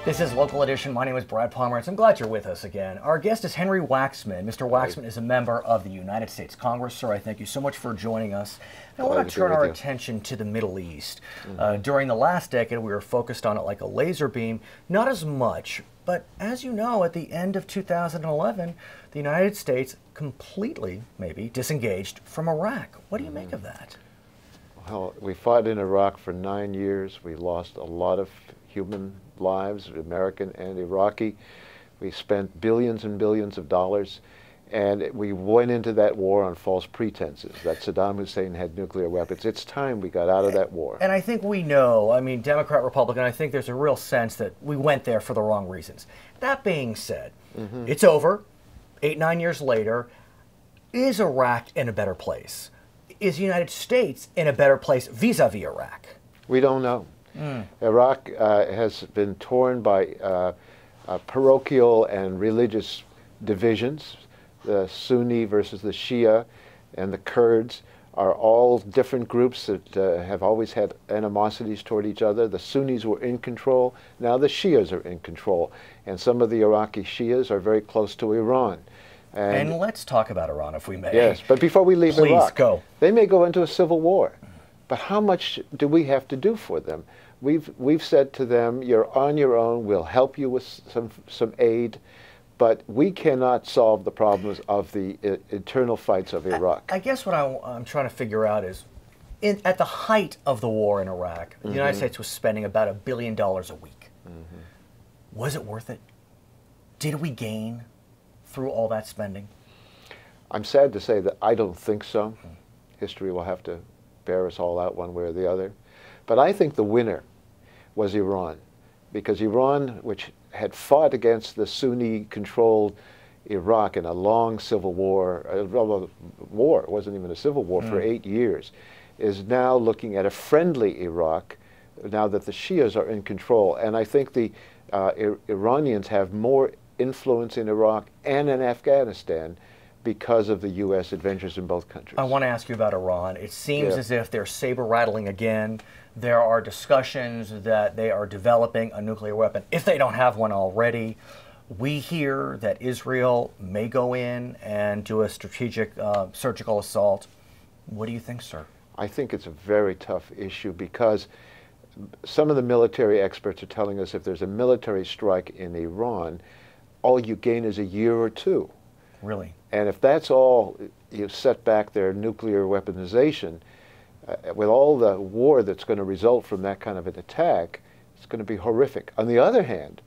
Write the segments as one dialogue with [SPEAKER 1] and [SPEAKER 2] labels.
[SPEAKER 1] This is Local Edition. My name is Brad Pomerantz. I'm glad you're with us again. Our guest is Henry Waxman. Mr. Waxman is a member of the United States Congress. Sir, I thank you so much for joining us. I want to turn our attention to the Middle East. During the last decade, we were focused on it like a laser beam. Not as much, but as you know, at the end of 2011, the United States completely, maybe, disengaged from Iraq. What do you make of that?
[SPEAKER 2] Well, we fought in Iraq for 9 years. We lost a lot of human lives, American and Iraqi. We spent billions and billions of dollars, and we went into that war on false pretenses that Saddam Hussein had nuclear weapons. It's time we got out of that war.
[SPEAKER 1] And I think we know, I mean, Democrat, Republican, I think there's a real sense that we went there for the wrong reasons. That being said, it's over. 8, 9 years later. Is Iraq in a better place? Is the United States in a better place vis-a-vis Iraq?
[SPEAKER 2] We don't know. Iraq has been torn by parochial and religious divisions. The Sunni versus the Shia and the Kurds are all different groups that have always had animosities toward each other. The Sunnis were in control. Now the Shias are in control. And some of the Iraqi Shias are very close to Iran.
[SPEAKER 1] And let's talk about Iran, if we may.
[SPEAKER 2] Yes, but before we leave Iraq,
[SPEAKER 1] go.
[SPEAKER 2] They may go into a civil war. But how much do we have to do for them? We've said to them, you're on your own, we'll help you with some aid, but we cannot solve the problems of the internal fights of Iraq.
[SPEAKER 1] I guess what I'm trying to figure out is, at the height of the war in Iraq, the United States was spending about $1 billion a week. Was it worth it? Did we gain through all that spending?
[SPEAKER 2] I'm sad to say that I don't think so. History will have to bear us all out one way or the other. But I think the winner was Iran, because Iran, which had fought against the Sunni-controlled Iraq in a long civil war, it wasn't even a civil war, for 8 years, is now looking at a friendly Iraq now that the Shias are in control. And I think the Iranians have more influence in Iraq and in Afghanistan because of the U.S. adventures in both countries. I
[SPEAKER 1] want to ask you about Iran. It seems as if they're saber-rattling again. There are discussions that they are developing a nuclear weapon, if they don't have one already. We hear that Israel may go in and do a strategic surgical assault. What do you think, sir?
[SPEAKER 2] I think it's a very tough issue because some of the military experts are telling us if there's a military strike in Iran, all you gain is a year or two.
[SPEAKER 1] Really?
[SPEAKER 2] And if that's all you set back their nuclear weaponization, with all the war that's going to result from that kind of an attack, it's going to be horrific. On the other hand,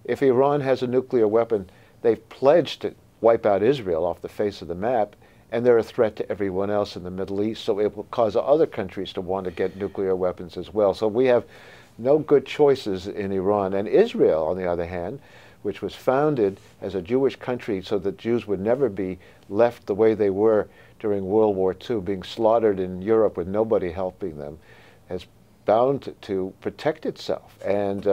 [SPEAKER 2] if Iran has a nuclear weapon, they've pledged to wipe out Israel off the face of the map, and they're a threat to everyone else in the Middle East, so it will cause other countries to want to get nuclear weapons as well. So we have no good choices in Iran. And Israel, on the other hand, which was founded as a Jewish country so that Jews would never be left the way they were during World War II, being slaughtered in Europe with nobody helping them, has bound to protect itself. And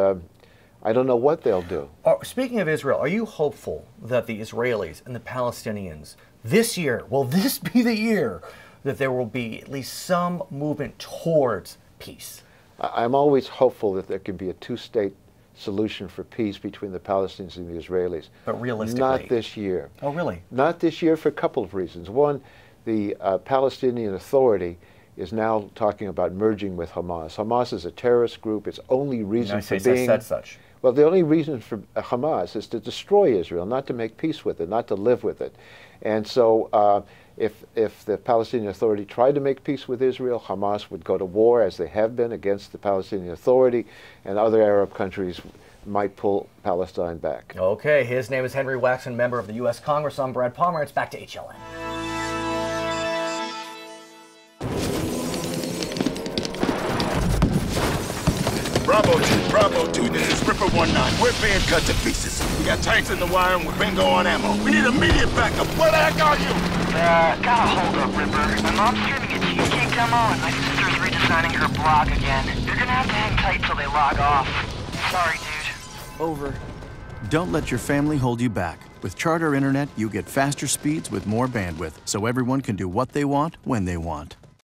[SPEAKER 2] I don't know what they'll do.
[SPEAKER 1] Speaking of Israel, are you hopeful that the Israelis and the Palestinians this year, will this be the year that there will be at least some movement towards peace?
[SPEAKER 2] I'm always hopeful that there can be a two-state solution for peace between the Palestinians and the Israelis.
[SPEAKER 1] But realistically?
[SPEAKER 2] Not this year.
[SPEAKER 1] Oh, really?
[SPEAKER 2] Not this year for a couple of reasons. One, the Palestinian Authority is now talking about merging with Hamas. Hamas is a terrorist group. Its only reason for being...
[SPEAKER 1] said such.
[SPEAKER 2] Well, the only reason for Hamas is to destroy Israel, not to make peace with it, not to live with it. And so if the Palestinian Authority tried to make peace with Israel, Hamas would go to war, as they have been, against the Palestinian Authority, and other Arab countries might pull Palestine back.
[SPEAKER 1] Okay, his name is Henry Waxman, member of the U.S. Congress. I'm Brad Pomerantz. Back to HLN.
[SPEAKER 3] Bravo 2, this is Ripper 19. We're being cut to pieces. We got tanks in the wire and we're bingo on ammo. We need immediate backup. Where the heck are you?
[SPEAKER 4] Got a hold up, Ripper. My mom's streaming at you. You can't come on. My sister's redesigning her blog again. You're gonna have to hang tight till they log off. Sorry, dude.
[SPEAKER 5] Over. Don't let your family hold you back. With Charter Internet, you get faster speeds with more bandwidth, so everyone can do what they want, when they want.